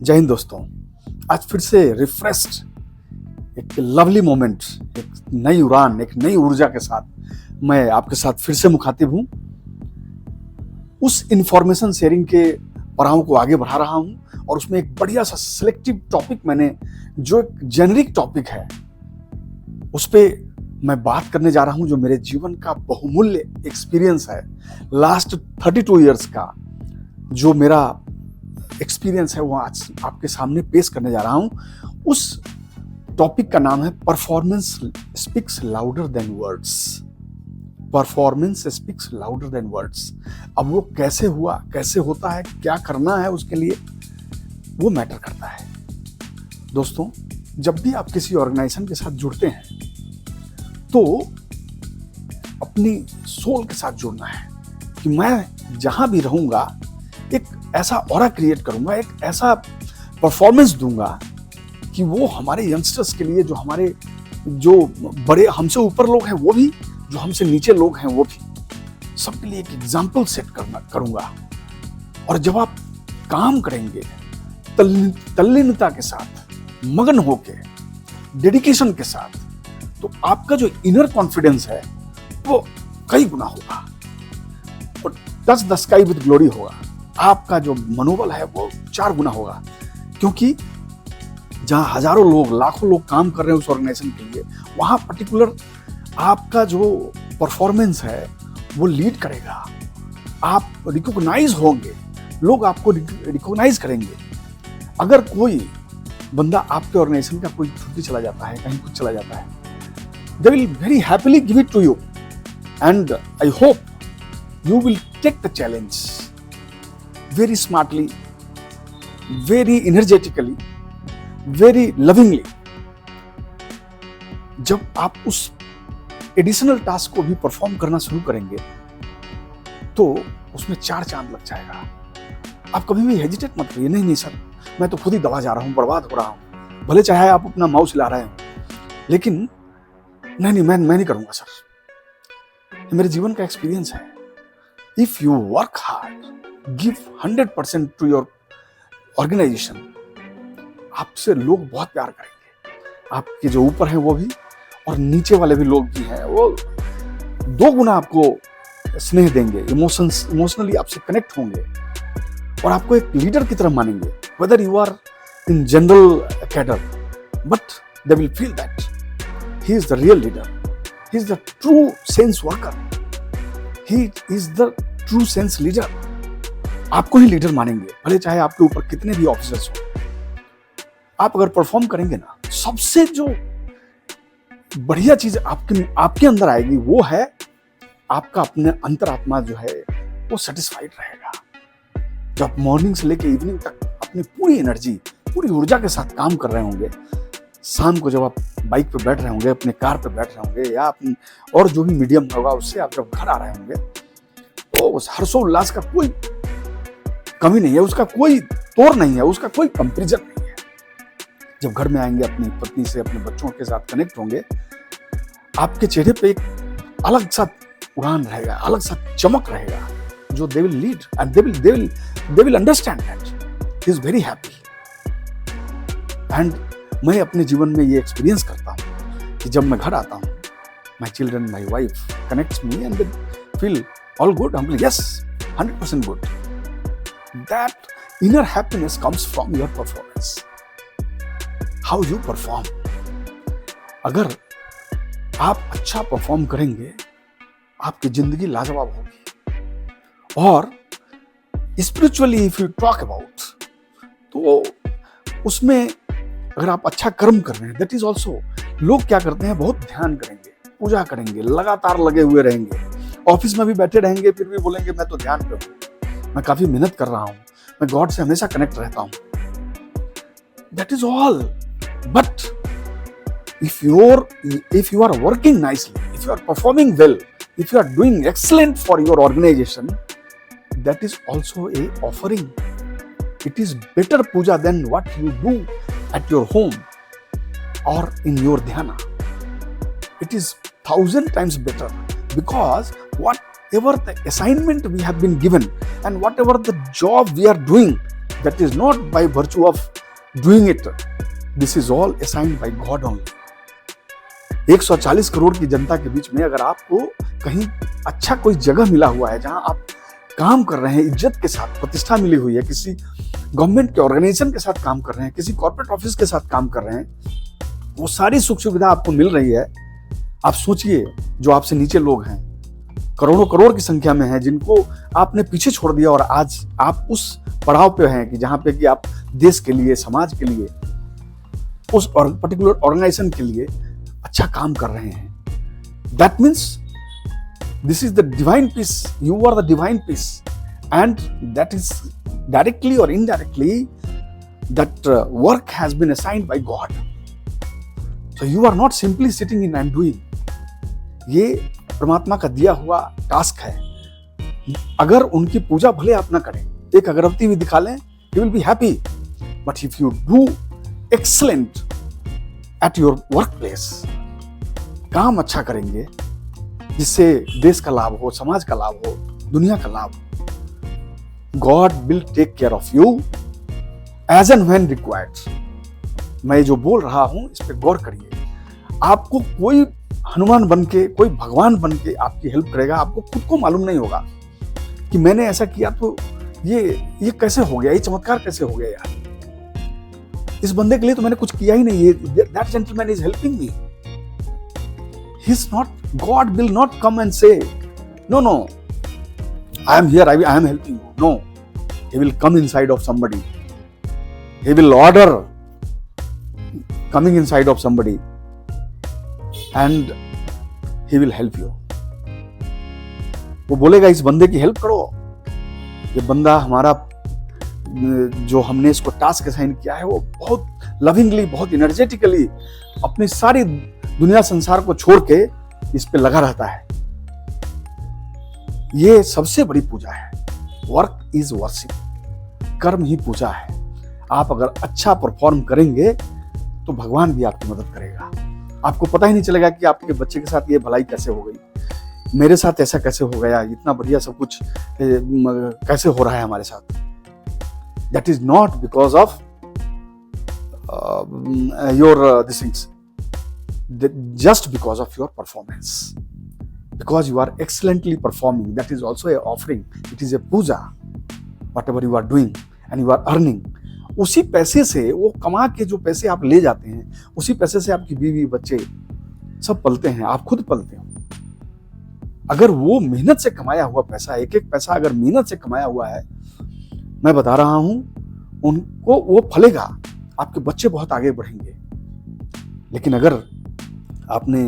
जय हिंद दोस्तों। आज फिर से रिफ्रेश्ड एक लवली मोमेंट, एक नई उड़ान, एक नई ऊर्जा के साथ मैं आपके साथ फिर से मुखातिब हूं। उस इंफॉर्मेशन शेयरिंग के पड़ाव को आगे बढ़ा रहा हूं और उसमें एक बढ़िया सा सिलेक्टिव टॉपिक मैंने, जो एक जेनरिक टॉपिक है, उस पे मैं बात करने जा रहा हूं, जो मेरे जीवन का बहुमूल्य एक्सपीरियंस है। लास्ट 32 इयर्स का जो मेरा एक्सपीरियंस है वो आज आपके सामने पेश करने जा रहा हूं। उस टॉपिक का नाम है performance speaks louder than words. Performance speaks louder than words. अब वो कैसे हुआ, कैसे होता है, क्या करना है उसके लिए, वो मैटर करता है। दोस्तों, जब भी आप किसी ऑर्गेनाइजेशन के साथ जुड़ते हैं तो अपनी सोल के साथ जुड़ना है कि मैं जहां भी रहूंगा एक ऐसा ऑरा क्रिएट करूंगा, एक ऐसा परफॉर्मेंस दूंगा कि वो हमारे यंगस्टर्स के लिए, जो बड़े हमसे ऊपर लोग हैं वो भी, जो हमसे नीचे लोग हैं वो भी, सबके लिए एक एग्जाम्पल सेट करूंगा। और जब आप काम करेंगे तल्लीनता के साथ, मगन होके, डेडिकेशन के साथ, तो आपका जो इनर कॉन्फिडेंस है वो कई गुना होगा और touch the sky with glory होगा। आपका जो मनोबल है वो 4 गुना होगा, क्योंकि जहां हजारों लोग, लाखों लोग काम कर रहे हैं उस ऑर्गेनाइजेशन के लिए, वहां पर्टिकुलर आपका जो परफॉर्मेंस है वो लीड करेगा। आप रिकॉग्नाइज होंगे, लोग आपको रिकॉग्नाइज करेंगे। अगर कोई बंदा आपके ऑर्गेनाइजेशन का कोई छुट्टी चला जाता है, कहीं कुछ चला जाता है, they will very happily give it to you, and I hope you will take the challenge very smartly, very energetically, very lovingly. जब आप उस एडिशनल टास्क को भी परफॉर्म करना शुरू करेंगे तो उसमें 4 चांद लग जाएगा। आप कभी भी हेजिटेट मत करिए, नहीं सर, मैं तो खुद ही दबा जा रहा हूं, बर्बाद हो रहा हूं। भले चाहे आप अपना माउस हिला रहे हो, लेकिन नहीं, मैं नहीं करूंगा सर। ये मेरे जीवन का एक्सपीरियंस है। If you work hard, give 100% to your organisation, आपसे लोग बहुत प्यार करेंगे। आपके जो ऊपर हैं वो भी, और नीचे वाले भी लोग भी हैं, वो 2 गुना आपको स्नेह देंगे, इमोशनली आपसे कनेक्ट होंगे और आपको एक लीडर की तरह मानेंगे। Whether you are in general cadre, but they will feel that he is the real leader. He is the true sense worker. He is the true sense leader. आपको ही leader मानेंगे, भले चाहे आपके ऊपर कितने भी ऑफिसर्स हो। आप अगर परफॉर्म करेंगे ना, सबसे जो बढ़िया चीज आपके अंदर आएगी वो है आपका अपने अंतरात्मा जो है वो सेटिस्फाइड रहेगा। जब मॉर्निंग से लेकर इवनिंग तक अपनी पूरी एनर्जी, पूरी ऊर्जा के साथ काम कर रहे होंगे, शाम को जब आप बाइक पे बैठ रहे होंगे, अपने कार पे बैठ रहे होंगे, या अपनी और जो भी मीडियम होगा उससे आप जब घर आ रहे होंगे, तो उस हर्षोल्लास का कोई कमी नहीं है, उसका कोई तोड़ नहीं है, उसका कोई कंपैरिजन नहीं है। जब घर में आएंगे, अपनी पत्नी से, अपने बच्चों के साथ कनेक्ट होंगे, आपके चेहरे पे एक अलग सा उड़ान रहेगा, अलग सा चमक रहेगा, जो they will lead and they will understand that he is very happy. And मैं अपने जीवन में ये एक्सपीरियंस करता हूँ कि जब मैं घर आता हूँ, my children, my wife connects me and they feel all good, hmm yes 100% good. That inner happiness comes from your performance, how you perform. अगर आप अच्छा परफॉर्म करेंगे, आपकी जिंदगी लाजवाब होगी। और spiritually if you talk about, तो उसमें अगर आप अच्छा कर्म कर रहे हैं, दैट इज ऑल्सो, लोग क्या करते हैं, बहुत ध्यान करेंगे, पूजा करेंगे, लगातार लगे हुए रहेंगे, ऑफिस में भी बैठे रहेंगे, फिर भी बोलेंगे मैं तो ध्यान पे हूं, मैं काफी मेहनत कर रहा हूं, मैं गॉड से हमेशा कनेक्ट रहता हूं। That is all, but if you are working nicely, if you are performing well, if you are doing excellent for your organization, that is also a offering. It is better puja than what you do at your home or in your dhyana. It is 1,000 times better, because whatever the assignment we have been given and whatever the job we are doing, That is not by virtue of doing it. This is all assigned by God only. 140 crore की जनता के बीच में अगर आपको कहीं अच्छा कोई जगह मिला हुआ है जहां आप काम कर रहे हैं, इज्जत के साथ, प्रतिष्ठा मिली हुई है, किसी गवर्नमेंट के ऑर्गेनाइजेशन के साथ काम कर रहे हैं, किसी कॉर्पोरेट ऑफिस के साथ काम कर रहे हैं, वो सारी सुख सुविधा आपको मिल रही है। आप सोचिए, जो आपसे नीचे लोग हैं, करोड़ों करोड़ की संख्या में हैं, जिनको आपने पीछे छोड़ दिया और आज आप उस पड़ाव पे हैं कि जहां पे कि आप देश के लिए, समाज के लिए, उस पर्टिकुलर ऑर्गेनाइजेशन के लिए अच्छा काम कर रहे हैं। That means this is the divine peace, you are the divine peace, and that is directly और indirectly that work has been assigned by God. So you are not simply sitting in and doing. ये परमात्मा का दिया हुआ task है। अगर उनकी पूजा भले आप ना करें, एक अगरबत्ती भी दिखा लें, you will be happy. But if you do excellent at your workplace, काम अच्छा करेंगे जिससे देश का लाभ हो, समाज का लाभ हो, दुनिया का लाभ हो, God will take care of you as and when required. मैं जो बोल रहा हूं इस पे गौर करिए। आपको कोई हनुमान बन के, कोई भगवान बन के आपकी हेल्प करेगा, आपको खुद को मालूम नहीं होगा कि मैंने ऐसा किया तो ये कैसे हो गया, ये चमत्कार कैसे हो गया यार, इस बंदे के लिए तो मैंने कुछ किया ही नहीं। That gentleman is helping me. He is not, God will not come and say no no I am here, I am helping you. No, he will come inside of somebody, he will order coming inside of somebody and he will help you. वो बोलेगा इस बंदे की help करो। ये बंदा हमारा, जो हमने इसको टास्क असाइन किया है, वो बहुत लविंगली, बहुत एनर्जेटिकली अपनी सारी दुनिया संसार को छोड़ के इस पे लगा रहता है। ये सबसे बड़ी पूजा है। वर्क इज वर्शिप, कर्म ही पूजा है। आप अगर अच्छा परफॉर्म करेंगे तो भगवान भी आपकी मदद करेगा। आपको पता ही नहीं चलेगा कि आपके बच्चे के साथ ये भलाई कैसे हो गई, मेरे साथ ऐसा कैसे हो गया, इतना बढ़िया सब कुछ कैसे हो रहा है हमारे साथ। That is not because of your this things, just because of your performance, because you are excellently performing. That is also a offering, it is a puja, whatever you are doing and you are earning. उसी पैसे से, वो कमा के जो पैसे आप ले जाते हैं, उसी पैसे से आपकी बीवी बच्चे सब पलते हैं, आप खुद पलते हो। अगर वो मेहनत से कमाया हुआ पैसा, एक एक पैसा अगर मेहनत से कमाया हुआ है, मैं बता रहा हूं, उनको वो फलेगा, आपके बच्चे बहुत आगे बढ़ेंगे। लेकिन अगर आपने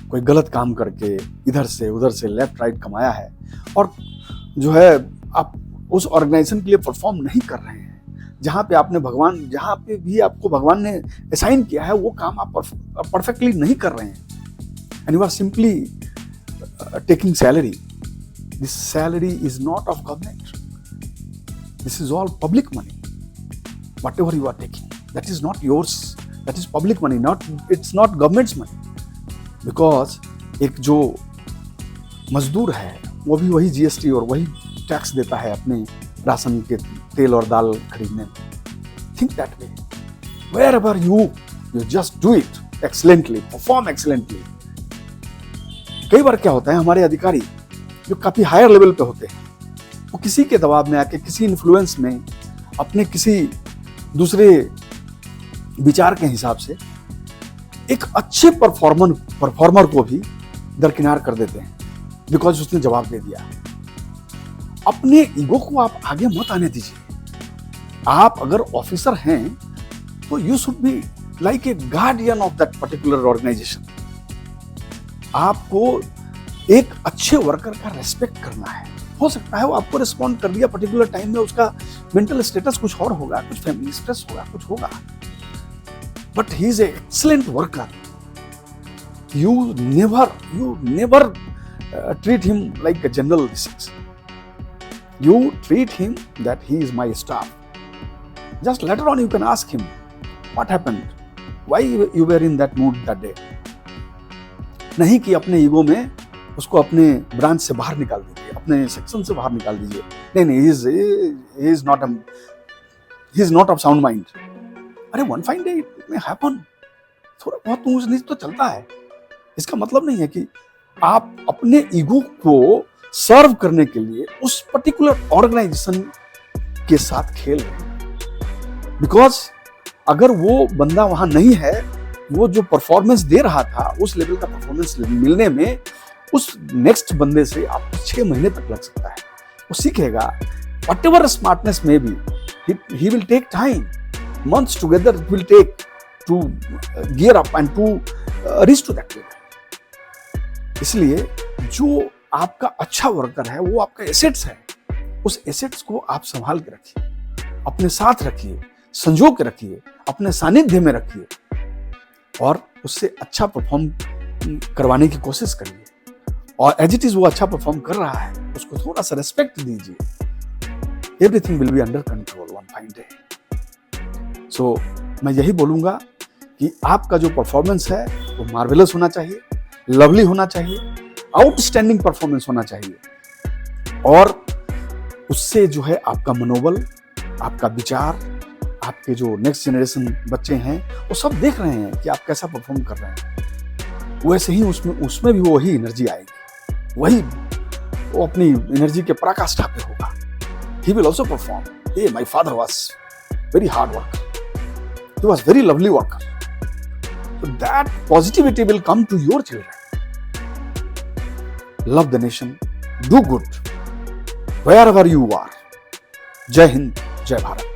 कोई गलत काम करके इधर से उधर से लेफ्ट राइट कमाया है और जो है आप उस ऑर्गेनाइजेशन के लिए परफॉर्म नहीं कर रहे हैं, जहां पे आपने भगवान, जहां पे भी आपको भगवान ने असाइन किया है, वो काम आप परफेक्टली नहीं कर रहे हैं, and you are simply taking salary. This salary is not of government, this is all public money. whatever you are taking, that is not yours, that is public money, it's not government's money. Because एक जो मजदूर है वो भी वही GST और वही tax देता है अपने राशन के तेल और दाल खरीदने में। Think that way. Wherever you just do it excellently, perform excellently. कई बार क्या होता है, हमारे अधिकारी जो काफी हायर लेवल पे होते हैं, वो किसी के दबाव में आके, किसी इन्फ्लुएंस में, अपने किसी दूसरे विचार के हिसाब से एक अच्छे परफॉर्मर को भी दरकिनार कर देते हैं, बिकॉज उसने जवाब दे दिया। अपने ईगो को आप आगे मत आने दीजिए। आप अगर ऑफिसर हैं तो you should be like a guardian of that particular organisation. आपको एक अच्छे वर्कर का रेस्पेक्ट करना है। हो सकता है वो आपको रिस्पॉन्ड कर दिया पर्टिकुलर टाइम में, उसका मेंटल स्टेटस कुछ और होगा, कुछ फैमिली स्ट्रेस होगा, कुछ होगा, but he is a excellent worker. You never treat him like a general. You treat him that he is my staff. Just later on you can ask him what happened, why you were in that mood that day. नहीं कि अपने ego में उसको अपने branch से बाहर निकाल दीजिए, अपने सेक्शन से बाहर निकाल दीजिए। नहीं, he is not a, he is not of sound mind. अरे one fine day it may happen. थोड़ा बहुत ऊंच नीच तो चलता है। इसका मतलब नहीं है कि आप अपने ईगो को सर्व करने के लिए उस पर्टिकुलर ऑर्गेनाइजेशन के साथ खेल रहे हैं। बिकॉज अगर वो बंदा वहां नहीं है, वो जो परफॉर्मेंस दे रहा था उस लेवल का परफॉर्मेंस मिलने में उस नेक्स्ट बंदे से आपको 6 महीने तक लग सकता है। वो सीखेगा, whatever smartness may be, he will take time, months together it will take to gear up and to reach to that level. इसलिए जो आपका अच्छा वर्कर है वो आपका एसेट्स है, उस एसेट्स को आप संभाल के रखिए, अपने साथ रखिए, संजो के रखिए, अपने सानिध्य में रखिए और उससे अच्छा परफॉर्म करवाने की कोशिश करिए। और एज इट इज वो अच्छा परफॉर्म कर रहा है, उसको थोड़ा सा रेस्पेक्ट दीजिए। Everything will be under control one fine day. So मैं यही बोलूंगा कि आपका जो परफॉर्मेंस है वो मार्वेलस होना चाहिए, लवली होना चाहिए, आउटस्टैंडिंग परफॉर्मेंस होना चाहिए और उससे जो है आपका मनोबल, आपका विचार, आपके जो नेक्स्ट जनरेशन बच्चे हैं वो सब देख रहे हैं कि आप कैसा परफॉर्म कर रहे हैं। वैसे ही उसमें भी वही एनर्जी आएगी, वही वो अपनी एनर्जी के पराकाष्ठा पे होगा। He will also perform. Hey, my father was very hard worker. He was very lovely worker. So that positivity will come to your children. Love the nation. Do good. Wherever you are. Jai Hind, Jai Bharat.